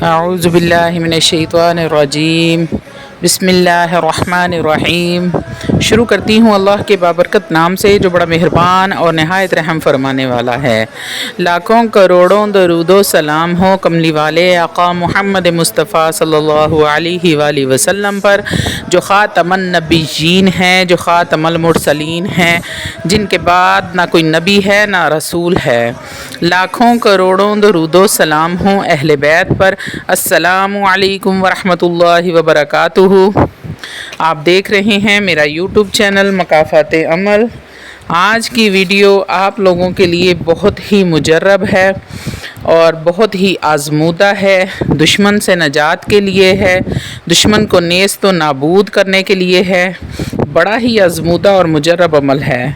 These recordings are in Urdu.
اعوذ باللہ من الشیطان الرجیم بسم اللہ الرحمن الرحیم۔ شروع کرتی ہوں اللہ کے بابرکت نام سے جو بڑا مہربان اور نہایت رحم فرمانے والا ہے۔ لاکھوں کروڑوں درود و سلام ہو کملی والے آقا محمد مصطفیٰ صلی اللہ علیہ وآلہ وسلم پر، جو خاتم النبیین ہیں، جو خاتم المرسلین ہیں، جن کے بعد نہ کوئی نبی ہے نہ رسول ہے۔ لاکھوں کروڑوں درود و سلام ہوں اہل بیت پر۔ السلام علیکم ورحمۃ اللہ وبرکاتہ۔ آپ دیکھ رہے ہیں میرا یوٹیوب چینل مکافات عمل۔ آج کی ویڈیو آپ لوگوں کے لیے بہت ہی مجرب ہے اور بہت ہی آزمودہ ہے، دشمن سے نجات کے لیے ہے، دشمن کو نیست و نابود کرنے کے لیے ہے۔ بڑا ہی آزمودہ اور مجرب عمل ہے،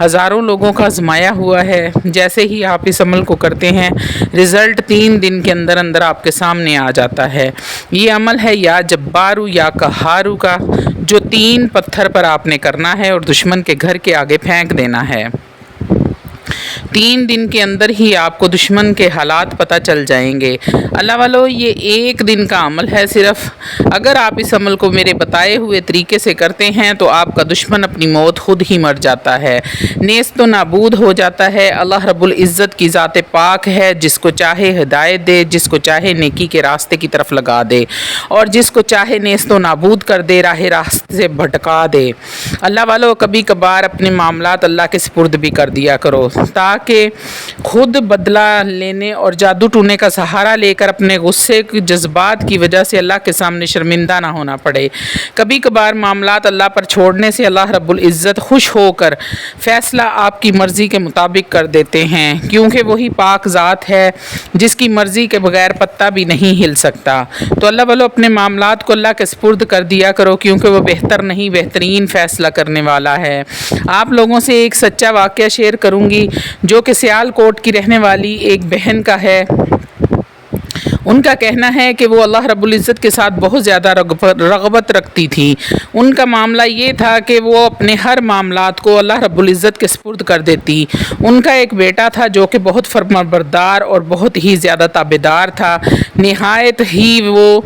ہزاروں لوگوں کا آزمایا ہوا ہے۔ جیسے ہی آپ اس عمل کو کرتے ہیں رزلٹ 3 دن کے اندر اندر آپ کے سامنے آ جاتا ہے۔ یہ عمل ہے یا جبارو یا قہارو کا، جو 3 پتھر پر آپ نے کرنا ہے اور دشمن کے گھر کے آگے پھینک دینا ہے۔ 3 دن کے اندر ہی آپ کو دشمن کے حالات پتہ چل جائیں گے۔ اللہ والو، یہ 1 دن کا عمل ہے صرف۔ اگر آپ اس عمل کو میرے بتائے ہوئے طریقے سے کرتے ہیں تو آپ کا دشمن اپنی موت خود ہی مر جاتا ہے، نیست و نابود ہو جاتا ہے۔ اللہ رب العزت کی ذات پاک ہے، جس کو چاہے ہدایت دے، جس کو چاہے نیکی کے راستے کی طرف لگا دے، اور جس کو چاہے نیست و نابود کر دے، راہ راستے سے بھٹکا دے۔ اللہ والو، کبھی کبھار اپنے معاملات اللہ کے سپرد بھی کر دیا کرو، تاکہ خود بدلہ لینے اور جادو ٹونے کا سہارا لے کر اپنے غصے کے جذبات کی وجہ سے اللہ کے سامنے شرمندہ نہ ہونا پڑے۔ کبھی کبھار معاملات اللہ پر چھوڑنے سے اللہ رب العزت خوش ہو کر فیصلہ آپ کی مرضی کے مطابق کر دیتے ہیں، کیونکہ وہی پاک ذات ہے جس کی مرضی کے بغیر پتہ بھی نہیں ہل سکتا۔ تو اللہ والو، اپنے معاملات کو اللہ کے سپرد کر دیا کرو، کیونکہ وہ بہتر نہیں بہترین فیصلہ کرنے والا ہے۔ آپ لوگوں سے ایک سچا واقعہ شیئر کروں گی جو کہ سیال کوٹ کی رہنے والی ایک بہن کا ہے۔ ان کا کہنا ہے کہ وہ اللہ رب العزت کے ساتھ بہت زیادہ رغبت رکھتی تھی۔ ان کا معاملہ یہ تھا کہ وہ اپنے ہر معاملات کو اللہ رب العزت کے سپرد کر دیتی۔ ان کا ایک بیٹا تھا جو کہ بہت فرمانبردار اور بہت ہی زیادہ تابعدار تھا، نہایت ہی وہ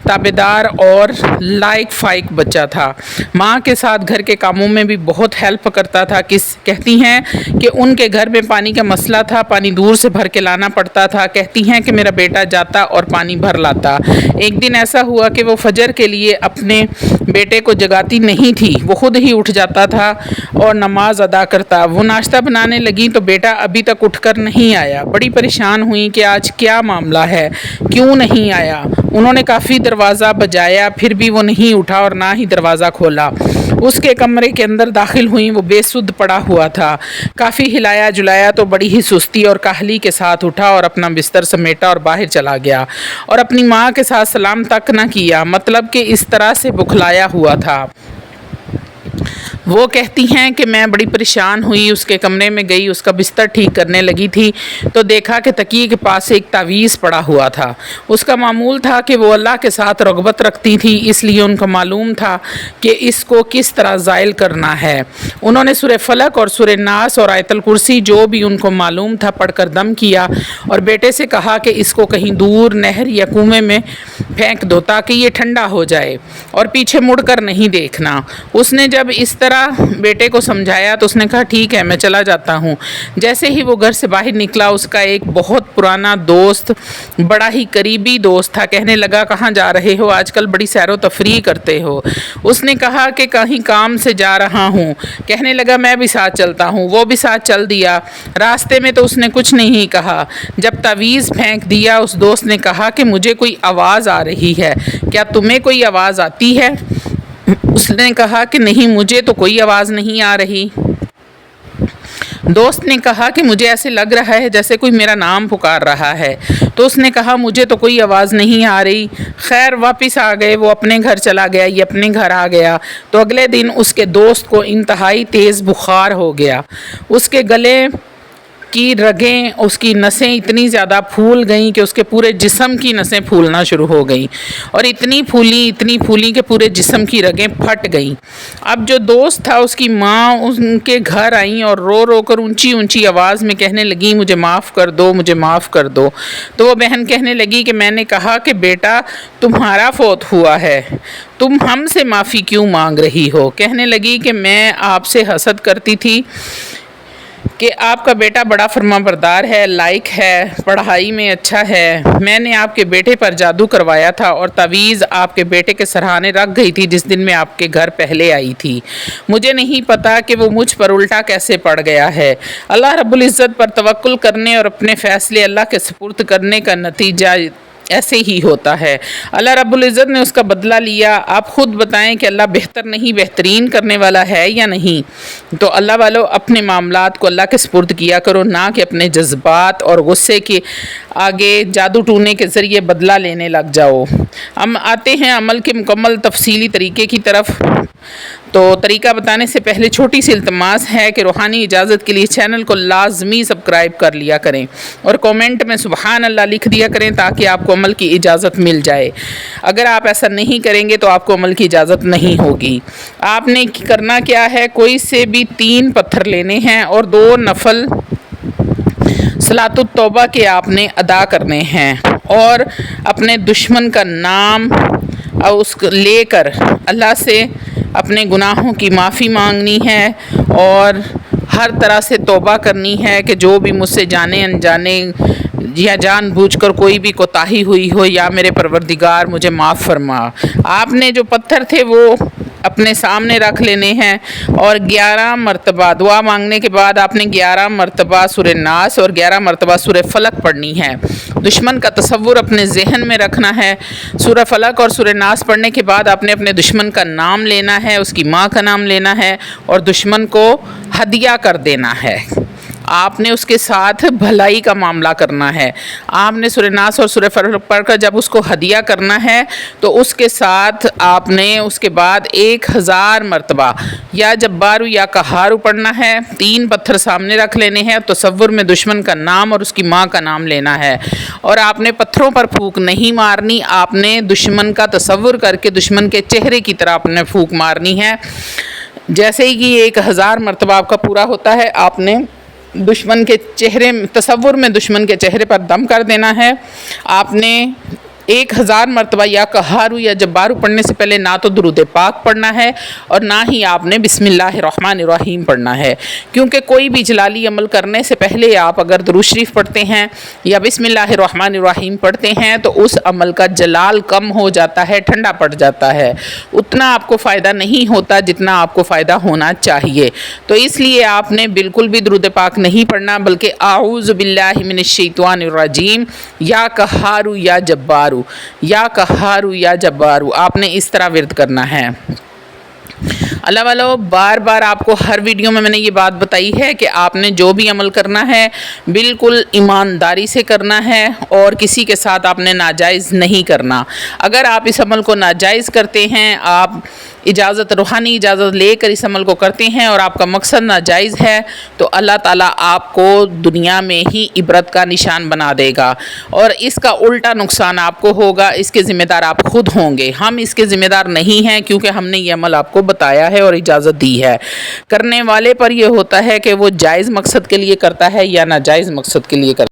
تابعدار اور لائق فائق بچہ تھا۔ ماں کے ساتھ گھر کے کاموں میں بھی بہت ہیلپ کرتا تھا۔ کہتی ہیں کہ ان کے گھر میں پانی کا مسئلہ تھا، پانی دور سے بھر کے لانا پڑتا تھا۔ کہتی ہیں کہ میرا بیٹا جاتا اور پانی بھر لاتا۔ ایک دن ایسا ہوا کہ وہ فجر کے لیے اپنے بیٹے کو جگاتی نہیں تھی، وہ خود ہی اٹھ جاتا تھا اور نماز ادا کرتا۔ وہ ناشتہ بنانے لگی تو بیٹا ابھی تک اٹھ کر نہیں آیا۔ بڑی پریشان ہوئی کہ آج کیا معاملہ ہے، کیوں نہیں آیا۔ انہوں نے کافی دروازہ بجایا، پھر بھی وہ نہیں اٹھا اور نہ ہی دروازہ کھولا۔ اس کے کمرے کے اندر داخل ہوئی، وہ بے سدھ پڑا ہوا تھا۔ کافی ہلایا جلایا تو بڑی ہی سستی اور کاہلی کے ساتھ اٹھا اور اپنا بستر سمیٹا اور باہر چلا گیا، اور اپنی ماں کے ساتھ سلام تک نہ کیا، مطلب کہ اس طرح سے بکھلایا ہوا تھا۔ وہ کہتی ہیں کہ میں بڑی پریشان ہوئی، اس کے کمرے میں گئی، اس کا بستر ٹھیک کرنے لگی تھی تو دیکھا کہ تکیے کے پاس ایک تعویذ پڑا ہوا تھا۔ اس کا معمول تھا کہ وہ اللہ کے ساتھ رغبت رکھتی تھی، اس لیے ان کو معلوم تھا کہ اس کو کس طرح زائل کرنا ہے۔ انہوں نے سورہ فلق اور سورہ ناس اور آیت الکرسی جو بھی ان کو معلوم تھا پڑھ کر دم کیا، اور بیٹے سے کہا کہ اس کو کہیں دور نہر یا کنویں میں پھینک دو تاکہ یہ ٹھنڈا ہو جائے، اور پیچھے مڑ کر نہیں دیکھنا۔ اس نے جب اس طرح بیٹے کو سمجھایا تو اس نے کہا ٹھیک ہے، میں چلا جاتا ہوں۔ جیسے ہی وہ گھر سے باہر نکلا، اس کا ایک بہت پرانا دوست، بڑا ہی قریبی دوست تھا، کہنے لگا کہاں جا رہے ہو، آج کل بڑی سیر و تفریح کرتے ہو۔ اس نے کہا کہ کہیں کام سے جا رہا ہوں۔ کہنے لگا میں بھی ساتھ چلتا ہوں۔ وہ بھی ساتھ چل دیا۔ راستے میں تو اس نے کچھ نہیں کہا۔ جب تعویذ پھینک دیا، اس دوست نے کہا کہ مجھے کوئی آواز آ رہی ہے، کیا تمہیں کوئی آواز آتی ہے؟ اس نے کہا کہ نہیں، مجھے تو کوئی آواز نہیں آ رہی۔ دوست نے کہا کہ مجھے ایسے لگ رہا ہے جیسے کوئی میرا نام پکار رہا ہے۔ تو اس نے کہا مجھے تو کوئی آواز نہیں آ رہی۔ خیر واپس آ گئے، وہ اپنے گھر چلا گیا، یہ اپنے گھر آ گیا۔ تو اگلے دن اس کے دوست کو انتہائی تیز بخار ہو گیا، اس کے گلے کی رگیں، اس کی نسیں اتنی زیادہ پھول گئیں کہ اس کے پورے جسم کی نسیں پھولنا شروع ہو گئیں، اور اتنی پھولیں کہ پورے جسم کی رگیں پھٹ گئیں۔ اب جو دوست تھا اس کی ماں ان کے گھر آئیں اور رو رو کر اونچی اونچی آواز میں کہنے لگی مجھے معاف کر دو، مجھے معاف کر دو۔ تو وہ بہن کہنے لگی کہ میں نے کہا کہ بیٹا تمہارا فوت ہوا ہے، تم ہم سے معافی کیوں مانگ رہی ہو؟ کہنے لگی کہ میں آپ سے حسد کرتی تھی کہ آپ کا بیٹا بڑا فرما بردار ہے، لائق ہے، پڑھائی میں اچھا ہے۔ میں نے آپ کے بیٹے پر جادو کروایا تھا اور تعویذ آپ کے بیٹے کے سرہانے رکھ گئی تھی جس دن میں آپ کے گھر پہلے آئی تھی۔ مجھے نہیں پتا کہ وہ مجھ پر الٹا کیسے پڑ گیا ہے۔ اللہ رب العزت پر توکل کرنے اور اپنے فیصلے اللہ کے سپرد کرنے کا نتیجہ ایسے ہی ہوتا ہے۔ اللہ رب العزت نے اس کا بدلہ لیا۔ آپ خود بتائیں کہ اللہ بہتر نہیں بہترین کرنے والا ہے یا نہیں؟ تو اللہ والو اپنے معاملات کو اللہ کے سپرد کیا کرو، نہ کہ اپنے جذبات اور غصے کے آگے جادو ٹونے کے ذریعے بدلہ لینے لگ جاؤ۔ ہم آتے ہیں عمل کے مکمل تفصیلی طریقے کی طرف۔ تو طریقہ بتانے سے پہلے چھوٹی سی التماس ہے کہ روحانی اجازت کے لیے چینل کو لازمی سبسکرائب کر لیا کریں اور کومنٹ میں سبحان اللہ لکھ دیا کریں تاکہ آپ کو عمل کی اجازت مل جائے۔ اگر آپ ایسا نہیں کریں گے تو آپ کو عمل کی اجازت نہیں ہوگی۔ آپ نے کرنا کیا ہے، کوئی سے بھی 3 پتھر لینے ہیں اور 2 نفل صلاۃ التوبہ کے آپ نے ادا کرنے ہیں، اور اپنے دشمن کا نام لے کر اللہ سے اپنے گناہوں کی معافی مانگنی ہے اور ہر طرح سے توبہ کرنی ہے کہ جو بھی مجھ سے جانے انجانے یا جان بوجھ کر کوئی بھی کوتاہی ہوئی ہو، یا میرے پروردگار مجھے معاف فرما۔ آپ نے جو پتھر تھے وہ اپنے سامنے رکھ لینے ہیں اور 11 مرتبہ دعا مانگنے کے بعد آپ نے 11 مرتبہ سورہ ناس اور 11 مرتبہ سورہ فلق پڑھنی ہے۔ دشمن کا تصور اپنے ذہن میں رکھنا ہے۔ سورہ فلق اور سورہ ناس پڑھنے کے بعد آپ نے اپنے دشمن کا نام لینا ہے، اس کی ماں کا نام لینا ہے اور دشمن کو ہدیہ کر دینا ہے۔ آپ نے اس کے ساتھ بھلائی کا معاملہ کرنا ہے۔ آپ نے سورہ ناس اور سورہ فلق پڑھ کر جب اس کو ہدیہ کرنا ہے تو اس کے ساتھ آپ نے اس کے بعد 1000 مرتبہ یا جبارو یا قہارو پڑھنا ہے۔ 3 پتھر سامنے رکھ لینے ہیں، تصور میں دشمن کا نام اور اس کی ماں کا نام لینا ہے، اور آپ نے پتھروں پر پھونک نہیں مارنی، آپ نے دشمن کا تصور کر کے دشمن کے چہرے کی طرح آپ نے پھونک مارنی ہے۔ جیسے ہی 1000 مرتبہ آپ کا پورا ہوتا ہے، آپ نے دشمن کے چہرے تصور میں دشمن کے چہرے پر دم کر دینا ہے۔ آپ نے 1000 مرتبہ یا قہارو یا جبارو پڑھنے سے پہلے نہ تو درود پاک پڑھنا ہے اور نہ ہی آپ نے بسم اللہ الرحمن الرحیم پڑھنا ہے، کیونکہ کوئی بھی جلالی عمل کرنے سے پہلے آپ اگر درود شریف پڑھتے ہیں یا بسم اللہ الرحمن الرحیم پڑھتے ہیں تو اس عمل کا جلال کم ہو جاتا ہے، ٹھنڈا پڑ جاتا ہے، اتنا آپ کو فائدہ نہیں ہوتا جتنا آپ کو فائدہ ہونا چاہیے۔ تو اس لیے آپ نے بالکل بھی درود پاک نہیں پڑھنا، بلکہ اعوذ باللہ من الشیطان الرجیم یا قہارو یا جبارو یا قہارو یا جبارو، آپ نے اس طرح ورد کرنا ہے۔ اللہ والو بار بار آپ کو ہر ویڈیو میں نے یہ بات بتائی ہے کہ آپ نے جو بھی عمل کرنا ہے بالکل ایمانداری سے کرنا ہے اور کسی کے ساتھ آپ نے ناجائز نہیں کرنا۔ اگر آپ اس عمل کو ناجائز کرتے ہیں، آپ روحانی اجازت لے کر اس عمل کو کرتے ہیں اور آپ کا مقصد ناجائز ہے، تو اللہ تعالیٰ آپ کو دنیا میں ہی عبرت کا نشان بنا دے گا اور اس کا الٹا نقصان آپ کو ہوگا۔ اس کے ذمہ دار آپ خود ہوں گے، ہم اس کے ذمہ دار نہیں ہیں، کیونکہ ہم نے یہ عمل آپ کو بتایا ہے اور اجازت دی ہے۔ کرنے والے پر یہ ہوتا ہے کہ وہ جائز مقصد کے لیے کرتا ہے یا ناجائز مقصد کے لیے کرتا ہے۔